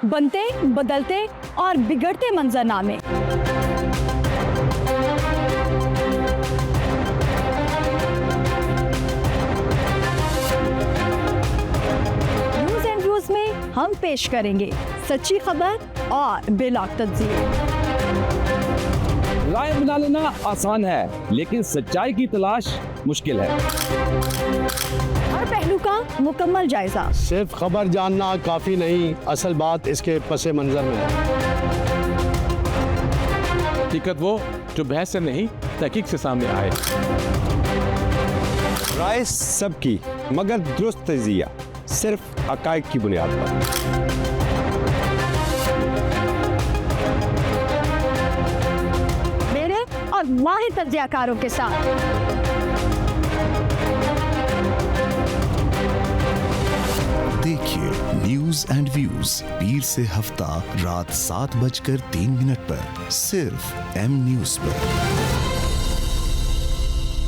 बनते, बदलते और बिगड़ते मंजरनामे। न्यूज़ एंड व्यूज़ में हम पेश करेंगे सच्ची खबर और बेलाग तज्ज़िये। राय बना लेना आसान है, लेकिन सच्चाई की तलाश मुश्किल है। हर पहलू का मुकम्मल जायजा। सिर्फ खबर जानना काफी नहीं, असल बात इसके पसे मंजर में है। हकीकत वो जो बहस से नहीं, तहकीक से सामने आए। राय सबकी, मगर दुरुस्त तजिया, सिर्फ हकायक की बुनियाद पर। मेरे और माहिर तज्ज़ियाकारों के साथ। देखिए न्यूज एंड व्यूज पीर से हफ्ता रात 7:03 पर सिर्फ M न्यूज पर।